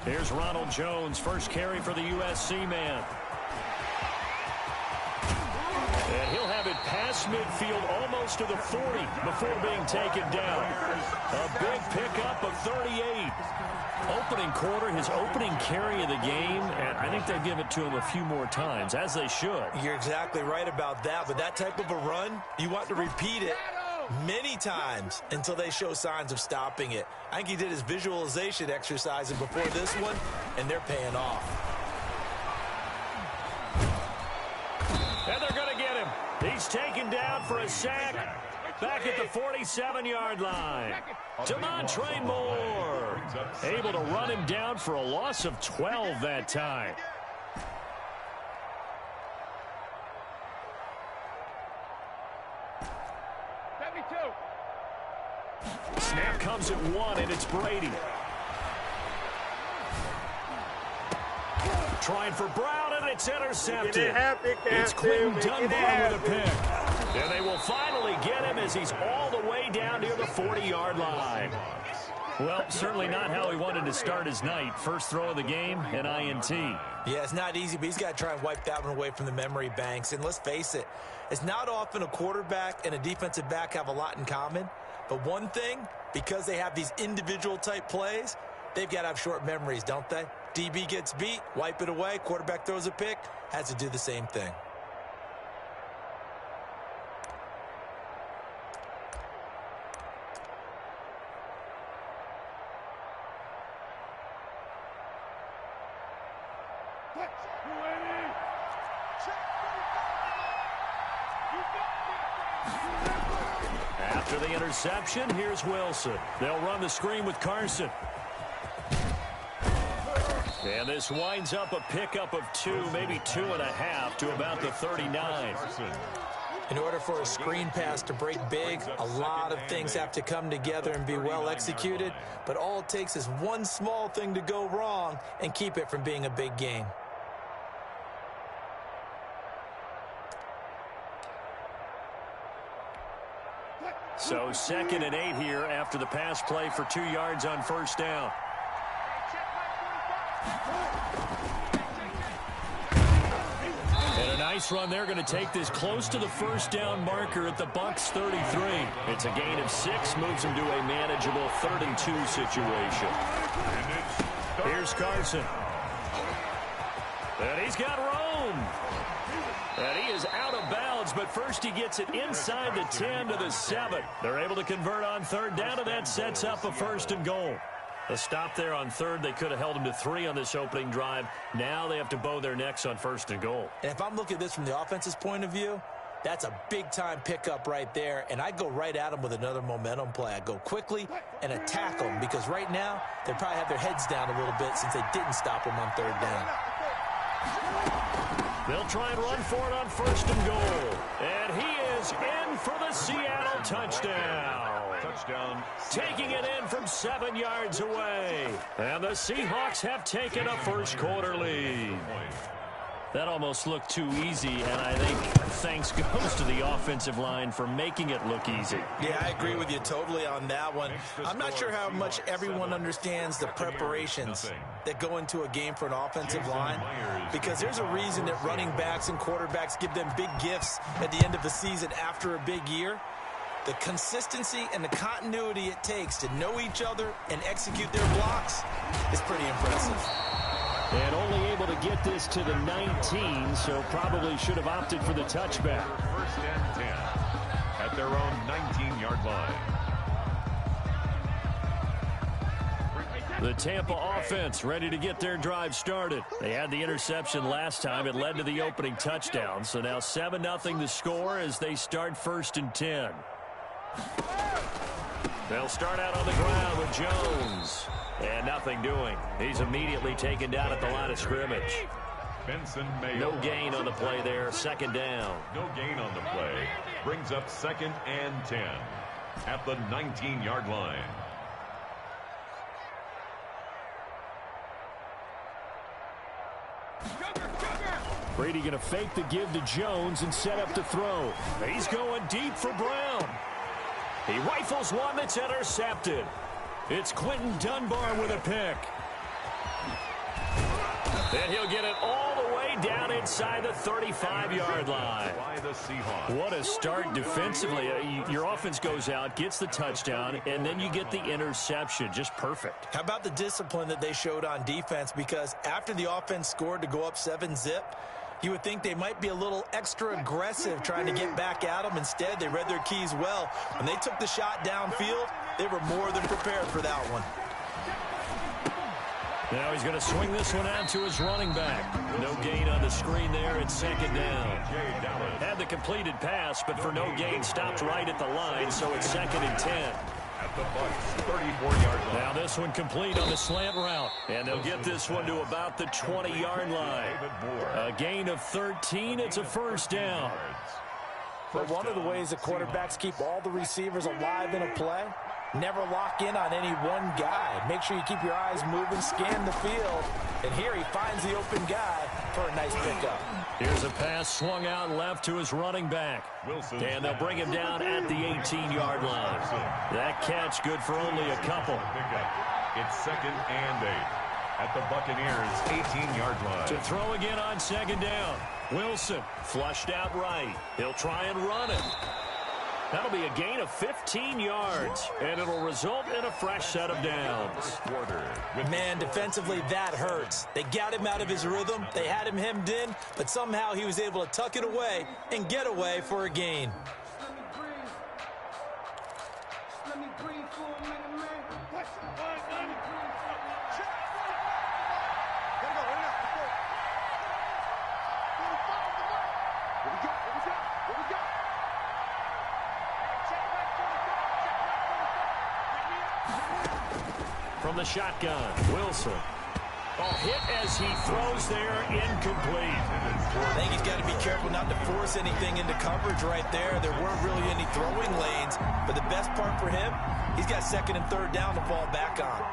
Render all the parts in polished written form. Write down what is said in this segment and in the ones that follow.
Here's Ronald Jones, first carry for the USC man. And he'll have it past midfield almost to the 40 before being taken down. A big pickup of 38. Opening quarter, his opening carry of the game, and I think they give it to him a few more times, as they should. You're exactly right about that, but that type of a run, you want to repeat it many times until they show signs of stopping it. I think he did his visualization exercises before this one, and they're paying off. And they're going to get him. He's taken down for a sack back at the 47-yard line. Demontre Moore able to run him down for a loss of 12 that time. Snap comes at 1, and it's Brady. Trying for Brown, and it's intercepted. It's Quentin Dunbar with a pick. And they will finally get him as he's all the way down near the 40-yard line. Well, certainly not how he wanted to start his night. First throw of the game, an INT. Yeah, it's not easy, but he's got to try and wipe that one away from the memory banks. And let's face it, it's not often a quarterback and a defensive back have a lot in common. But one thing, because they have these individual type plays, they've got to have short memories, don't they? DB gets beat, wipe it away, quarterback throws a pick, has to do the same thing. After the interception, here's Wilson. They'll run the screen with Carson. And this winds up a pickup of 2, maybe 2.5 to about the 39. In order for a screen pass to break big, a lot of things have to come together and be well executed. But all it takes is one small thing to go wrong and keep it from being a big game. So 2nd and 8 here after the pass play for 2 yards on first down. And a nice run. They're going to take this close to the first down marker at the Bucs 33. It's a gain of 6, moves them to a manageable 3rd and 2 situation. Here's Carson. And he's got Rome. And he is out of bounds, but first he gets it inside the 10 to the 7. They're able to convert on 3rd down, and that sets up a 1st and goal. A stop there on 3rd. They could have held him to 3 on this opening drive. Now they have to bow their necks on 1st and goal. And if I'm looking at this from the offense's point of view, that's a big-time pickup right there, and I go right at them with another momentum play. I go quickly and attack them because right now they probably have their heads down a little bit since they didn't stop them on 3rd down. They'll try and run for it on 1st and goal. And he is in for the Seattle touchdown. Taking it in from 7 yards away. And the Seahawks have taken a first quarter lead. That almost looked too easy, and I think thanks goes to the offensive line for making it look easy. Yeah, I agree with you totally on that one. I'm not sure how much everyone understands the preparations that go into a game for an offensive line, because there's a reason that running backs and quarterbacks give them big gifts at the end of the season after a big year. The consistency and the continuity it takes to know each other and execute their blocks is pretty impressive. And only able to get this to the 19, so probably should have opted for the touchback. 1st and 10 at their own 19-yard line. The Tampa offense ready to get their drive started. They had the interception last time. It led to the opening touchdown. So now 7-0 the score as they start 1st and 10. They'll start out on the ground with Jones. And nothing doing. He's immediately taken down at the line of scrimmage. No gain on the play there. 2nd down. No gain on the play. Brings up 2nd and 10 at the 19-yard line. Brady going to fake the give to Jones and set up to throw. He's going deep for Brown. He rifles one that's intercepted. It's Quentin Dunbar with a pick. And he'll get it all the way down inside the 35-yard line. What a start defensively. Your offense goes out, gets the touchdown, and then you get the interception. Just perfect. How about the discipline that they showed on defense? Because after the offense scored to go up 7-zip, you would think they might be a little extra aggressive trying to get back at them. Instead, they read their keys well. When they took the shot downfield, they were more than prepared for that one. Now he's going to swing this one out to his running back. No gain on the screen there at second down. Had the completed pass, but for no gain, stopped right at the line, so it's 2nd and 10. At the Bucs' 34-yard line. Now this one complete on the slant route, and they'll get this one to about the 20-yard line. A gain of 13, it's a first down. But one of the ways that quarterbacks keep all the receivers alive in a play, never lock in on any one guy. Make sure you keep your eyes moving, scan the field. And here he finds the open guy for a nice pickup. Here's a pass swung out left to his running back. And they'll bring him down at the 18-yard line. That catch good for only a couple. It's 2nd and 8 at the Buccaneers' 18-yard line. To throw again on second down. Wilson flushed out right. He'll try and run it. That'll be a gain of 15 yards, and it'll result in a fresh set of downs. Man, defensively, that hurts. They got him out of his rhythm. They had him hemmed in, but somehow he was able to tuck it away and get away for a gain. Let me breathe for a minute, man. From the shotgun, Wilson. Hit as he throws there, incomplete. I think he's got to be careful not to force anything into coverage right there. There weren't really any throwing lanes, but the best part for him, he's got 2nd and 3rd down to fall back on.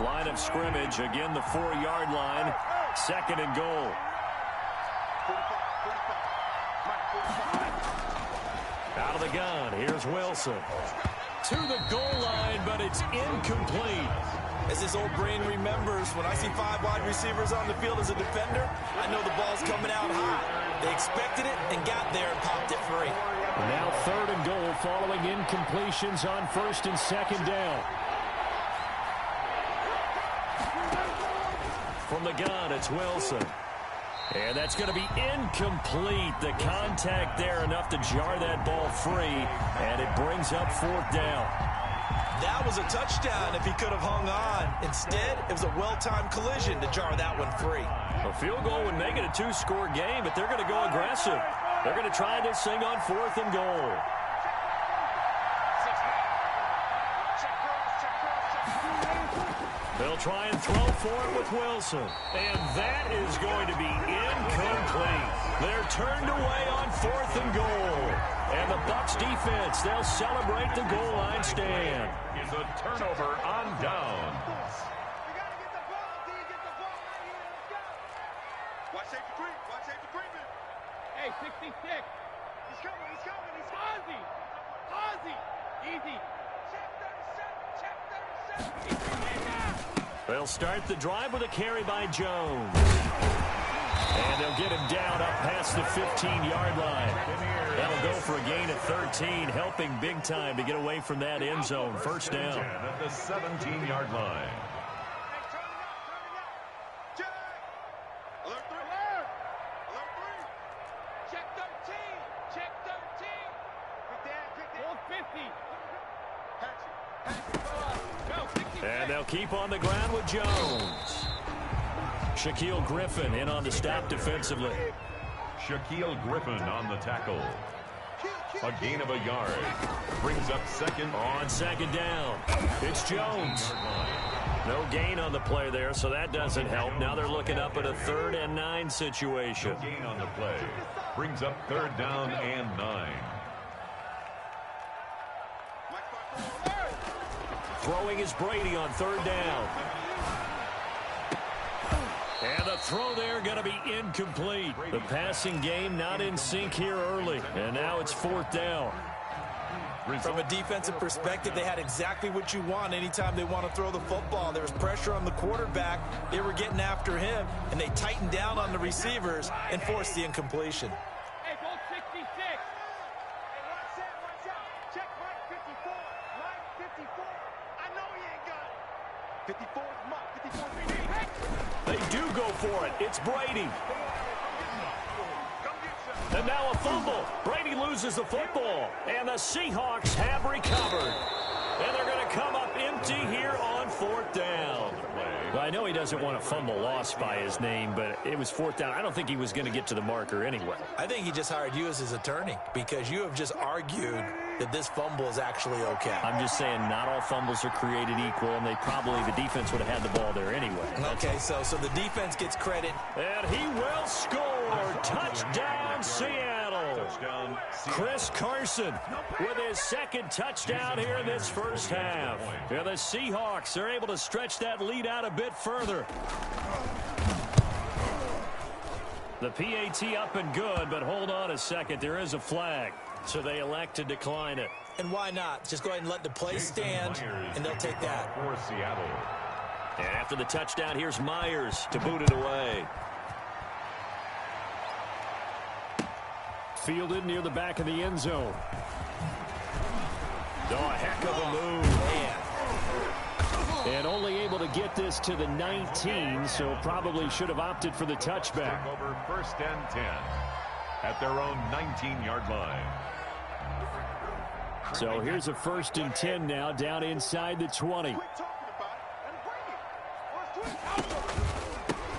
Line of scrimmage, again the 4-yard line, 2nd and goal. Out of the gun, here's Wilson. To the goal line, but it's incomplete. As his old brain remembers, when I see 5 wide receivers on the field as a defender, I know the ball's coming out high. They expected it and got there and popped it free. Now 3rd and goal following incompletions on 1st and 2nd down. From the gun, it's Wilson. And that's going to be incomplete. The contact there enough to jar that ball free, and it brings up 4th down. That was a touchdown if he could have hung on. Instead, it was a well-timed collision to jar that one free. A field goal would make it a 2-score game, but they're going to go aggressive. They're going to try this thing on 4th and goal. They'll try and throw for it with Wilson. And that is going to be incomplete. They're turned away on 4th and goal. And the Bucs defense, they'll celebrate the goal line stand. Is a turnover on down. Watch safety creep. Watch safety creeping. Hey, 66. He's coming. He's coming. He's Ozzy. Ozzy. Easy. Check 37. Check 37. They'll start the drive with a carry by Jones. And they'll get him down up past the 15-yard line. That'll go for a gain of 13, helping big time to get away from that end zone. First down. At the 17-yard line. Alert 3. Alert. Alert 3. Check 13. Check 13. Quick down. Quick down. 450. And they'll keep on the ground with Jones. Shaquille Griffin in on the stop defensively. Shaquille Griffin on the tackle. A gain of a yard. Brings up 2nd. On 2nd down, it's Jones. No gain on the play there, so that doesn't help. Now they're looking up at a 3rd and 9 situation. No gain on the play. Brings up 3rd down and 9. Throwing is Brady on 3rd down. And the throw there going to be incomplete. The passing game not in sync here early. And now it's 4th down. From a defensive perspective, they had exactly what you want anytime they want to throw the football. There was pressure on the quarterback. They were getting after him, and they tightened down on the receivers and forced the incompletion. Hey, goal 66. Hey, watch out. Check Mike 54. Mike 54. I know he ain't got it. 54 is Mike. 54 is me. They do go for it. It's Brady. And now a fumble. Brady loses the football. And the Seahawks have recovered. And they're going to come up empty here on 4th down. Well, I know he doesn't want a fumble lost by his name, but it was 4th down. I don't think he was going to get to the marker anyway. I think he just hired you as his attorney because you have just argued that this fumble is actually okay. I'm just saying not all fumbles are created equal, and the defense would have had the ball there anyway. Okay, so the defense gets credit. And he will score. Touchdown, Seattle. Touchdown, Chris Carson with his 2nd touchdown here in this first half. And the Seahawks are able to stretch that lead out a bit further. The PAT up and good, but hold on a second. There is a flag, so they elect to decline it. And why not? Just go ahead and let the play stand, and they'll take that. For Seattle. And after the touchdown, here's Myers to boot it away. Fielded near the back of the end zone. Oh, a heck of a move. And only able to get this to the 19, so probably should have opted for the touchback. Take over 1st and 10 at their own 19-yard line. So here's a 1st and 10 now, down inside the 20.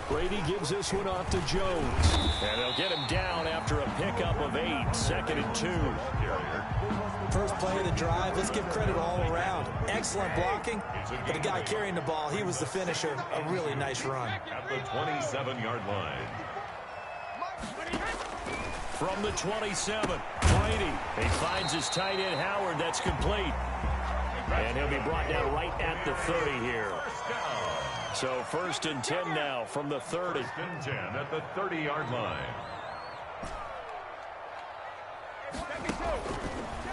Brady gives this one off to Jones. And they'll get him down after a pickup of 8. 2nd and 2. First play of the drive, let's give credit all around. Excellent blocking, but the guy carrying the ball, he was the finisher. A really nice run. At the 27-yard line. From the 27, Brady. He finds his tight end, Howard. That's complete. And he'll be brought down right at the 30 here. So 1st and 10 now from the 30. 1st and 10 at the 30-yard line.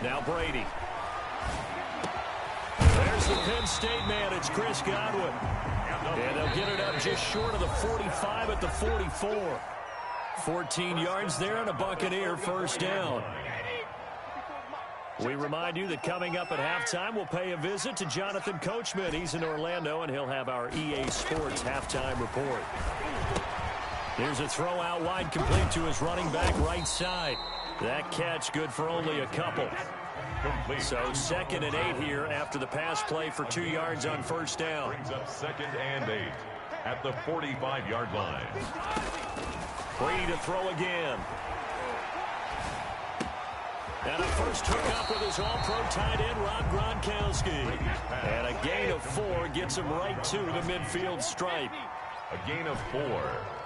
Now Brady. There's the Penn State man. It's Chris Godwin. And they'll get it up just short of the 45 at the 44. 14 yards there and a Buccaneer 1st down. We remind you that coming up at halftime, we'll pay a visit to Jonathan Coachman. He's in Orlando, and he'll have our EA Sports halftime report. Here's a throw out wide, complete to his running back right side. That catch good for only a couple. So 2nd and 8 here after the pass play for 2 yards on 1st down. Brings up 2nd and 8 at the 45-yard line. Brady to throw again. And a first hookup with his all-pro tight end, Rob Gronkowski. And a gain of 4 gets him right to the midfield stripe. A gain of 4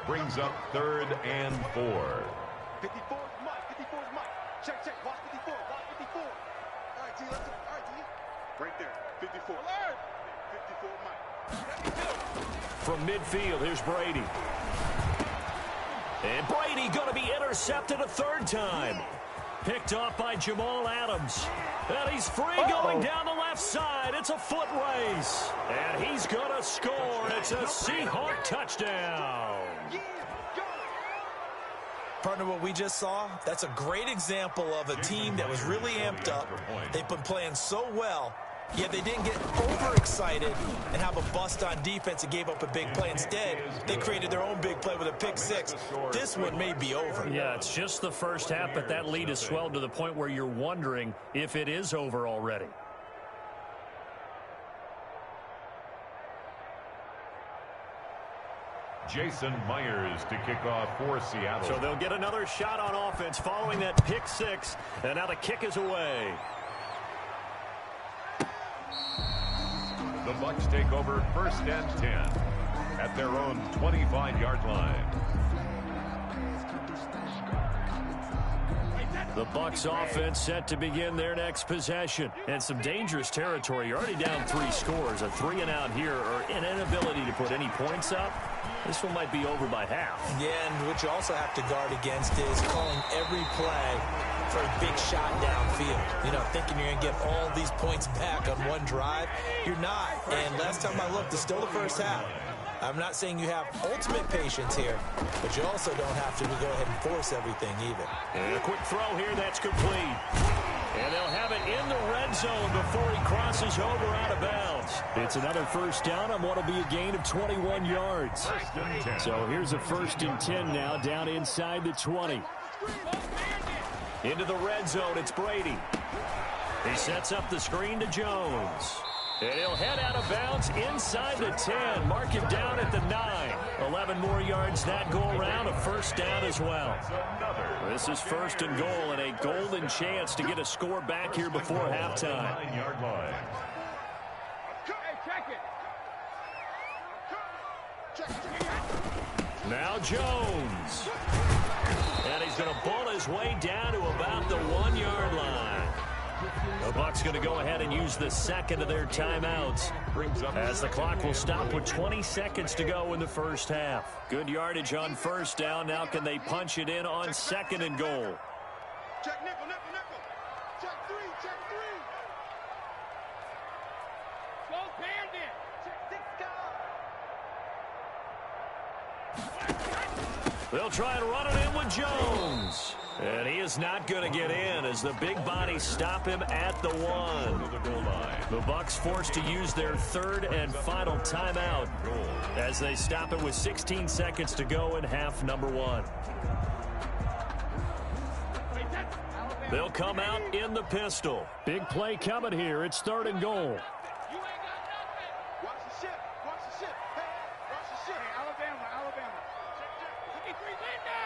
brings up 3rd and 4. 54 is Mike. 54 is Mike. Check. Watch 54. Watch 54. All right, G. Let's go. All right, G. Right there. 54. Alert. 54 Mike. From midfield, here's Brady. And Brady going to be intercepted a 3rd time. Picked off by Jamal Adams. And he's free going down the left side. It's a foot race. And he's going to score. It's a Seahawk touchdown. Partner, what we just saw, that's a great example of a team that was really amped up. They've been playing so well, yet they didn't get overexcited and have a bust on defense and gave up a big play. Instead, they created their own big play with a pick 6. This one may be over. Yeah, it's just the first half, but that lead has swelled to the point where you're wondering if it is over already. Jason Myers to kick off for Seattle. So they'll get another shot on offense following that pick 6. And now the kick is away. The Bucs take over 1st and 10 at their own 25-yard line. Hey, that's The Bucs offense set to begin their next possession. And some dangerous territory. You're already down 3 scores. A 3-and-out here, or an inability to put any points up. This one might be over by half. Yeah, and what you also have to guard against is calling every play for a big shot downfield. You know, thinking you're going to get all these points back on one drive. You're not. And last time I looked, it's still the first half. I'm not saying you have ultimate patience here, but you also don't have to go ahead and force everything either. And a quick throw here, that's complete. And they'll have it in the red zone before he crosses over out of bounds. It's another first down on what will be a gain of 21 yards. So here's a 1st and 10 now, down inside the 20. Into the red zone, it's Brady. He sets up the screen to Jones. And he'll head out of bounds inside the 10. Mark him down at the 9. 11 more yards that go around. A first down as well. This is 1st and goal and a golden chance to get a score back here before halftime. 9-yard line. Now Jones. And he's going to bull his way down to about the 1-yard line. The Bucs going to go ahead and use the second of their timeouts as the clock will stop with 20 seconds to go in the first half. Good yardage on first down. Now can they punch it in on 2nd and goal? Check nickel, nickel, nickel. Check 3, check 3. Go bandit. Check 6 They'll try and run it in with Jones. And he is not going to get in as the big bodies stop him at the 1. The Bucs forced to use their 3rd and final timeout as they stop it with 16 seconds to go in half number 1. They'll come out in the pistol. Big play coming here. It's 3rd and goal. Watch the ship. Watch the ship. Hey, watch the ship. Hey, Alabama, Alabama. Check, check. 53 Linda.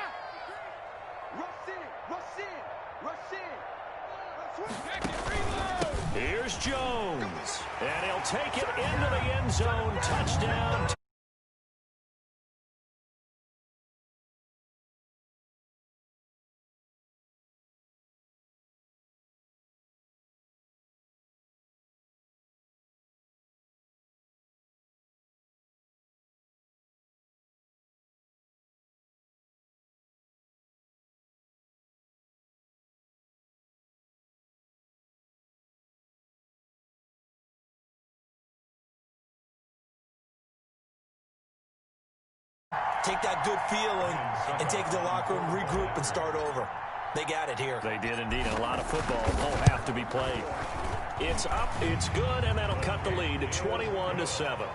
Rush in, rush in, rush in. Here's Jones. And he'll take it into the end zone. Touchdown. Take that good feeling and take it to the locker room, regroup, and start over. They got it here. They did indeed. A lot of football will have to be played. It's up, it's good, and that'll cut the lead to 21-7.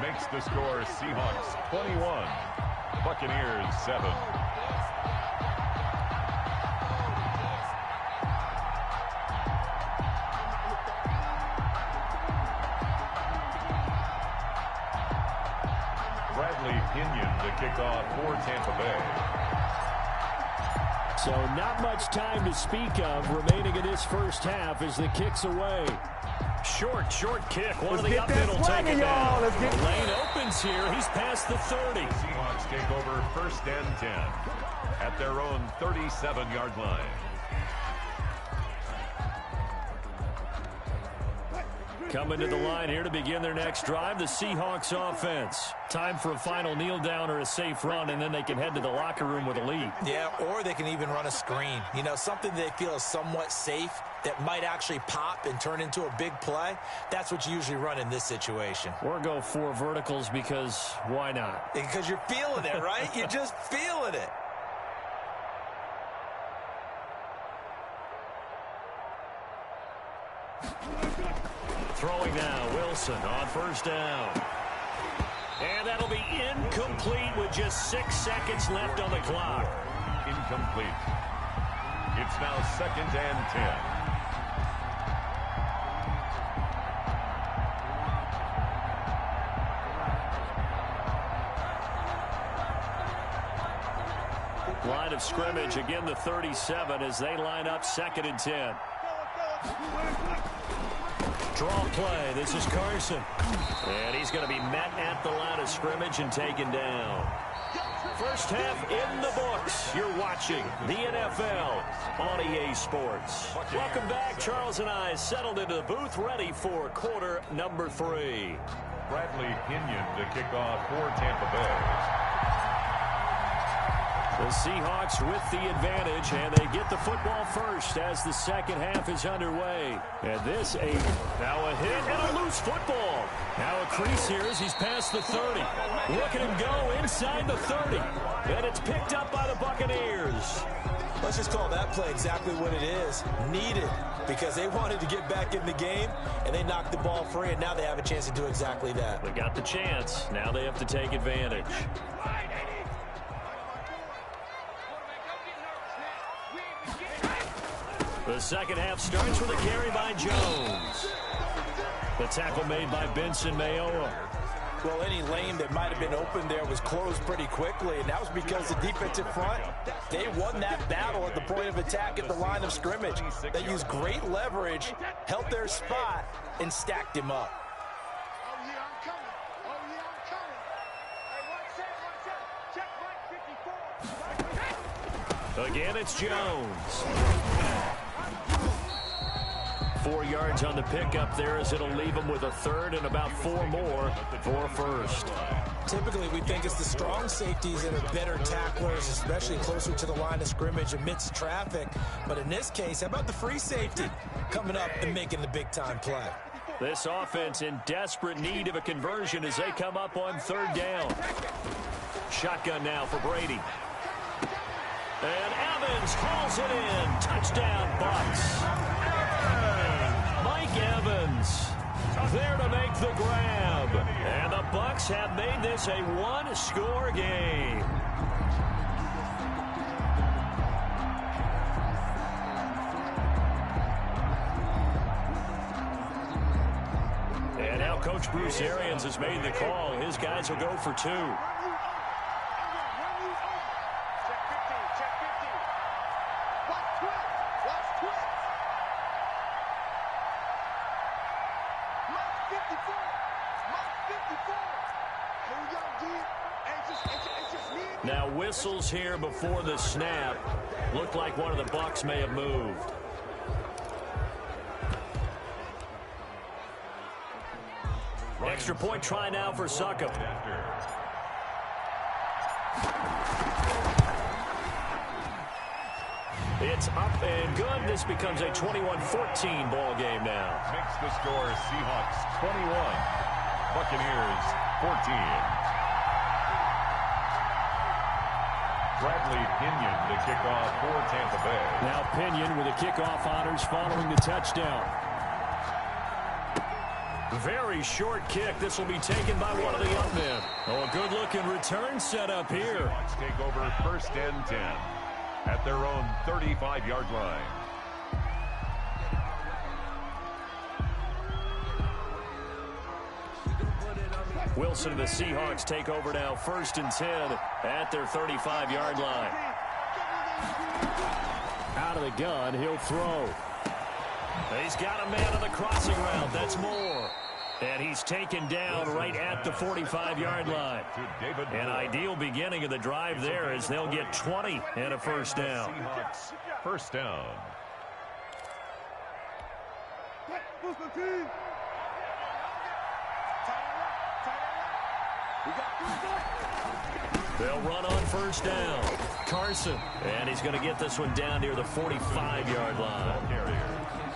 Makes the score Seahawks 21, Buccaneers 7. Pinion to kick off for Tampa Bay. So not much time to speak of remaining in this first half as the kick's away. Short kick. One of the upfield will take it down. The lane opens here. He's past the 30. Seahawks take over 1st and 10 at their own 37-yard line. Coming to the line here to begin their next drive, the Seahawks offense. Time for a final kneel down or a safe run, and then they can head to the locker room with a lead. Yeah, or they can even run a screen. You know, something they feel is somewhat safe that might actually pop and turn into a big play. That's what you usually run in this situation. Or go 4 verticals because why not? Because you're feeling it, right? You're just feeling it. Throwing now, Wilson on 1st down. And that'll be incomplete with just 6 seconds left on the clock. Incomplete. It's now 2nd and 10. Line of scrimmage, again the 37 as they line up 2nd and 10. Draw play. This is Carson. And he's going to be met at the line of scrimmage and taken down. First half in the books. You're watching the NFL on EA Sports. Welcome back. Charles and I settled into the booth, ready for quarter number 3. Bradley Pinion to kick off for Tampa Bay. The Seahawks with the advantage, and they get the football first as the second half is underway. And this, now a hit and a loose football. Now a crease here as he's past the 30. Look at him go inside the 30. And it's picked up by the Buccaneers. Let's just call that play exactly what it is. Needed, because they wanted to get back in the game, and they knocked the ball free, and now they have a chance to do exactly that. They got the chance. Now they have to take advantage. The second half starts with a carry by Jones. The tackle made by Benson Mayowa. Well, any lane that might have been open there was closed pretty quickly, and that was because the defensive front, they won that battle at the point of attack at the line of scrimmage. They used great leverage, held their spot, and stacked him up. Oh, yeah, I'm coming. Oh, yeah, I'm coming. Hey, 1 7. Check, Mike 54. Again, it's Jones. 4 yards on the pickup there as it'll leave him with a third and about 4 more for a first. Typically, we think it's the strong safeties that are better tacklers, especially closer to the line of scrimmage amidst traffic. But in this case, how about the free safety coming up and making the big-time play? This offense in desperate need of a conversion as they come up on third down. Shotgun now for Brady. And Evans hauls it in. Touchdown, Bucs. Mike Evans there to make the grab. And the Bucs have made this a one-score game. And now Coach Bruce Arians has made the call. His guys will go for 2. Now whistles here before the snap. Looked like one of the Bucs may have moved. Extra point try now for Succop. It's up and good. This becomes a 21-14 ball game now. Makes the score Seahawks 21, Buccaneers 14. Bradley Pinion to kick off for Tampa Bay. Now Pinion with the kickoff honors following the touchdown. Very short kick. This will be taken by one of the young men. Oh, a good-looking return set up here. Seahawks take over first and 10 at their own 35-yard line. Wilson and the Seahawks take over now first and 10 at their 35-yard line. Out of the gun, he'll throw. He's got a man on the crossing route. That's Moore. And he's taken down right at the 45-yard line. An ideal beginning of the drive there as they'll get 20 and a first down. Seahawks first down. They'll run on first down. Carson. And he's going to get this one down near the 45-yard line.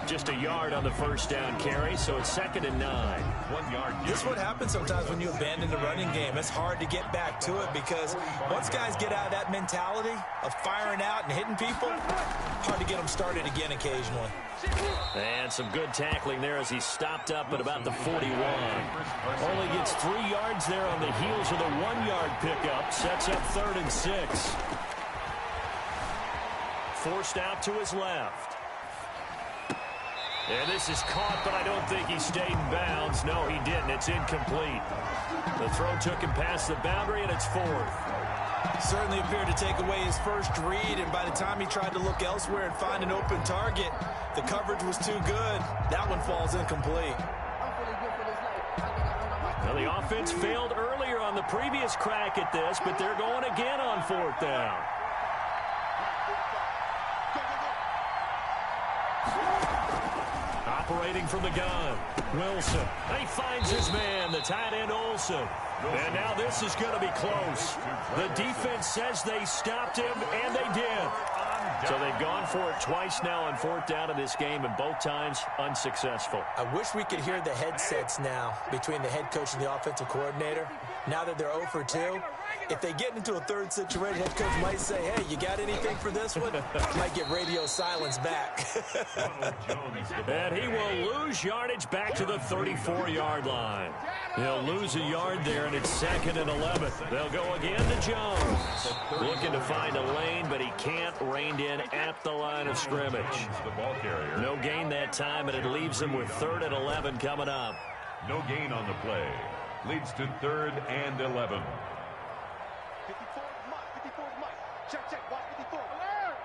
Just a yard on the first down carry, so it's 2nd and 9. 1 yard. This is what happens sometimes when you abandon the running game. It's hard to get back to it because once guys get out of that mentality of firing out and hitting people, hard to get them started again occasionally. And some good tackling there as he stopped up at about the 41. Only gets 3 yards there on the heels of the 1-yard pickup. Sets up 3rd and 6. Forced out to his left. And this is caught, but I don't think he stayed in bounds. No, he didn't. It's incomplete. The throw took him past the boundary, and it's 4th. Certainly appeared to take away his first read, and by the time he tried to look elsewhere and find an open target, the coverage was too good. That one falls incomplete. Well, the offense failed earlier on on the previous crack at this, but they're going again on 4th down. Operating from the gun, Wilson. He finds his man, the tight end Olsen. And now this is going to be close. The defense says they stopped him, and they did. So they've gone for it twice now on 4th down in this game, and both times unsuccessful. I wish we could hear the headsets now between the head coach and the offensive coordinator. Now that they're 0 for 2, if they get into a third situation, head coach might say, hey, you got anything for this one? Might get radio silence back. And he will lose yardage back to the 34-yard line. He'll lose a yard there, and it's 2nd and 11. They'll go again to Jones. Looking to find a lane, but he can't. Reined in at the line of scrimmage. No gain that time, and it leaves him with 3rd and 11 coming up. No gain on the play. Leads to 3rd and 11. 54 Mike. Check. Watch 54. Alert!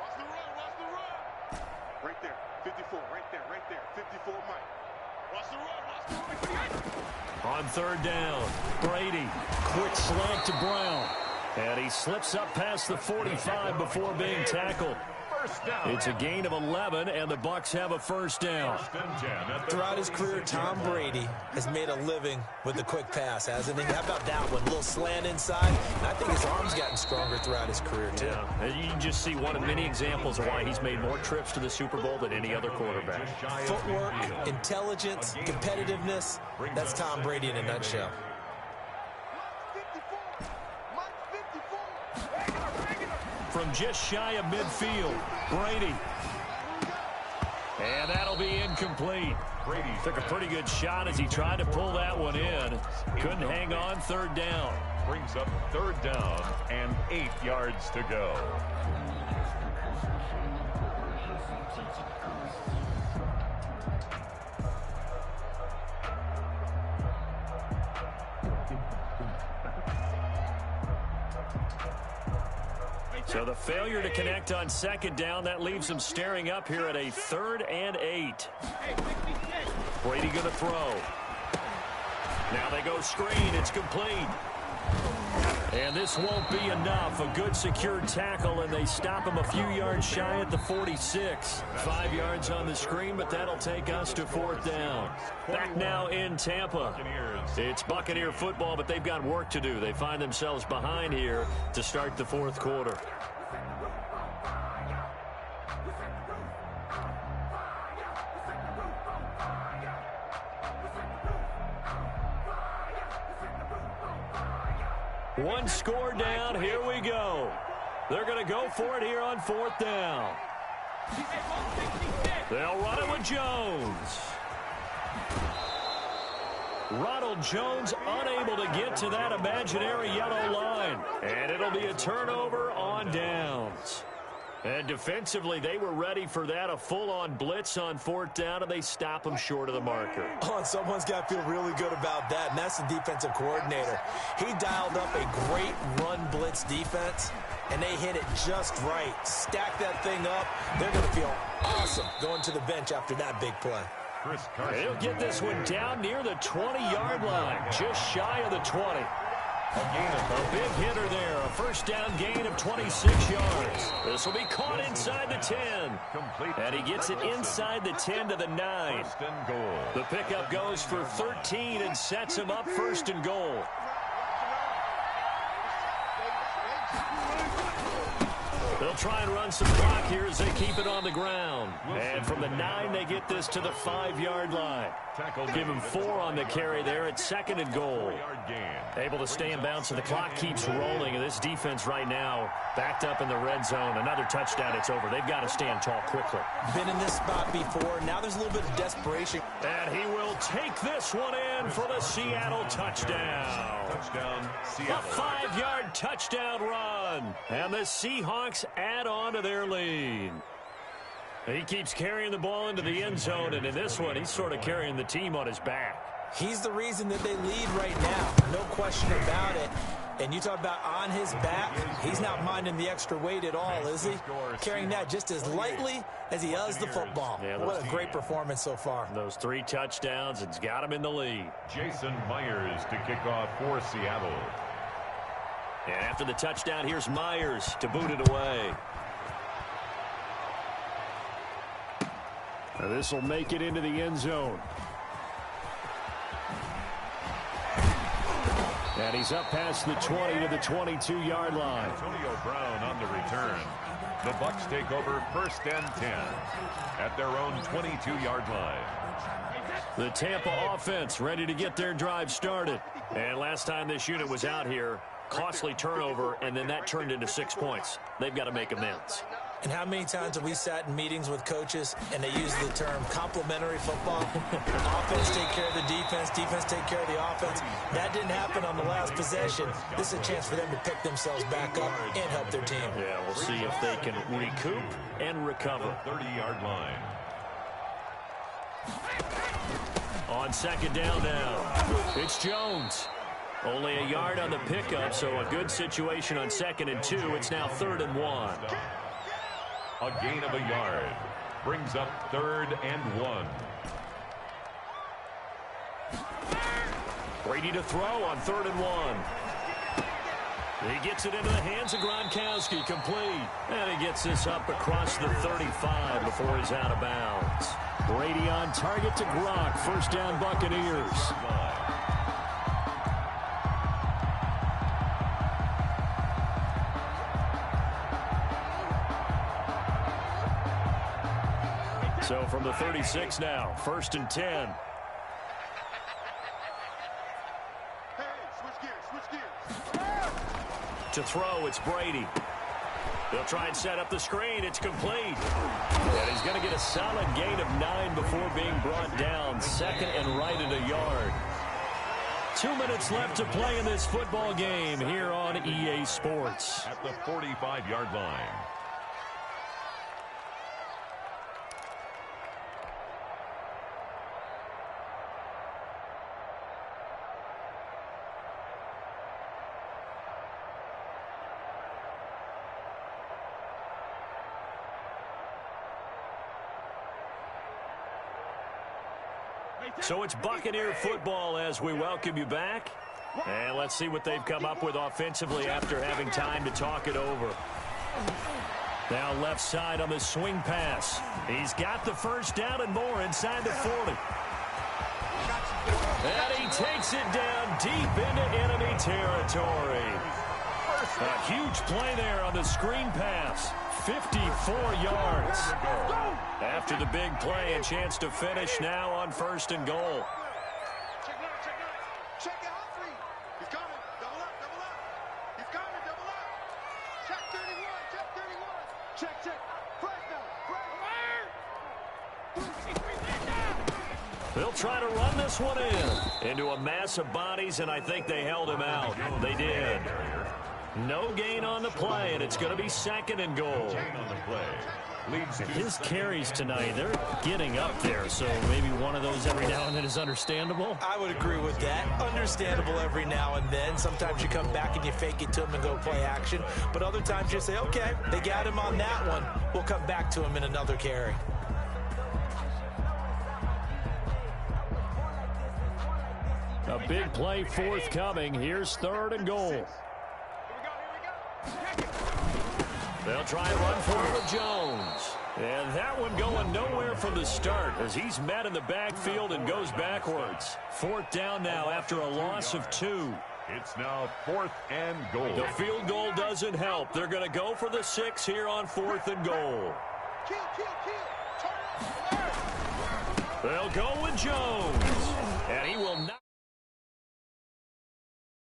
Watch the run. Right there. 54. Right there. 54 Mike. Watch the run. On 3rd down, Brady. Quick slant to Brown. And he slips up past the 45 before being tackled. It's a gain of 11, and the Bucs have a 1st down. Throughout his career, Tom Brady has made a living with the quick pass, hasn't he? How about that one? A little slant inside. And I think his arm's gotten stronger throughout his career, too. Yeah, and you can just see one of many examples of why he's made more trips to the Super Bowl than any other quarterback. Footwork, intelligence, competitiveness. That's Tom Brady in a nutshell. From just shy of midfield, Brady. And that'll be incomplete. Brady took a pretty good shot as he tried to pull that one in. Couldn't hang on. 3rd down. Brings up 3rd down and 8 yards to go. So the failure to connect on 2nd down, that leaves him staring up here at a 3rd and 8. Brady going to throw. Now they go screen. It's complete. And this won't be enough. A good secured tackle, and they stop him a few yards shy at the 46. 5 yards on the screen, but that'll take us to 4th down. Back now in Tampa. It's Buccaneer football, but they've got work to do. They find themselves behind here to start the 4th quarter. One score down. Here we go. They're going to go for it here on 4th down. They'll run it with Jones. Ronald Jones unable to get to that imaginary yellow line. And it'll be a turnover on downs. And defensively, they were ready for that, a full-on blitz on 4th down, and they stop him short of the marker. Oh, and someone's got to feel really good about that, and that's the defensive coordinator. He dialed up a great run blitz defense, and they hit it just right. Stack that thing up. They're going to feel awesome going to the bench after that big play. He'll get this one down near the 20-yard line, just shy of the 20. A big hitter there, a 1st down gain of 26 yards. This will be caught inside the 10. And he gets it inside the 10 to the 9. The pickup goes for 13 and sets him up 1st and goal. They'll try and run some clock here as they keep it on the ground. And from the 9, they get this to the 5-yard line. Give him 4 on the carry there at 2nd and goal. Able to stay in bounds, so the clock keeps rolling. And this defense right now backed up in the red zone. Another touchdown, it's over. They've got to stand tall quickly. Been in this spot before. Now there's a little bit of desperation. And he will take this one in for the Seattle touchdown. A 5-yard touchdown run. And the Seahawks add on to their lead. He keeps carrying the ball into the end zone, and in this one, he's sort of carrying the team on his back. He's the reason that they lead right now. No question about it. And you talk about on his back, he's not minding the extra weight at all, is he? Carrying that just as lightly as he does the football. Yeah, what a great performance so far. Those 3 touchdowns, it's got him in the lead. Jason Myers to kick off for Seattle. And after the touchdown, here's Myers to boot it away. This will make it into the end zone. And he's up past the 20 to the 22-yard line. Antonio Brown on the return. The Bucs take over 1st and 10 at their own 22-yard line. The Tampa offense ready to get their drive started. And last time this unit was out here, costly turnover, and then that turned into 6 points. They've got to make amends. And how many times have we sat in meetings with coaches and they use the term complementary football? Offense take care of the defense, defense take care of the offense. That didn't happen on the last possession. This is a chance for them to pick themselves back up and help their team. Yeah, we'll see if they can recoup and recover. 30-yard line. On 2nd down now, it's Jones. Only a yard on the pickup, so a good situation on 2nd and 2. It's now 3rd and 1. A gain of a yard. Brings up 3rd and 1. Brady to throw on 3rd and 1. He gets it into the hands of Gronkowski, complete. And he gets this up across the 35 before he's out of bounds. Brady on target to Gronk. 1st down Buccaneers. So from the 36 now, 1st and 10. Hey, switch gears. To throw, it's Brady. They'll try and set up the screen. It's complete. And he's going to get a solid gain of 9 before being brought down. 2nd and right at a yard. 2 minutes left to play in this football game here on EA Sports. At the 45-yard line. So it's Buccaneer football as we welcome you back. And let's see what they've come up with offensively after having time to talk it over. Now left side on the swing pass. He's got the 1st down and more inside the 40. And he takes it down deep into enemy territory. A huge play there on the screen pass. 54 yards. After the big play, a chance to finish now on 1st and goal. Check out 3. He's coming. Double up, double up. He's coming, double up. Check 31, check 31. Check. Fresno. They'll try to run this one in into a mass of bodies, and I think they held him out. They did. No gain on the play, and it's going to be 2nd and goal. His carries tonight, they're getting up there, so maybe one of those every now and then is understandable. I would agree with that. Understandable every now and then. Sometimes you come back and you fake it to him and go play action. But other times you say, okay, they got him on that one. We'll come back to him in another carry. A big play forthcoming. Here's 3rd and goal. They'll try and run for it with Jones. And that one going nowhere from the start as he's met in the backfield and goes backwards. 4th down now after a loss of 2. It's now 4th and goal. The field goal doesn't help. They're going to go for the 6 here on 4th and goal. They'll go with Jones. And he will not.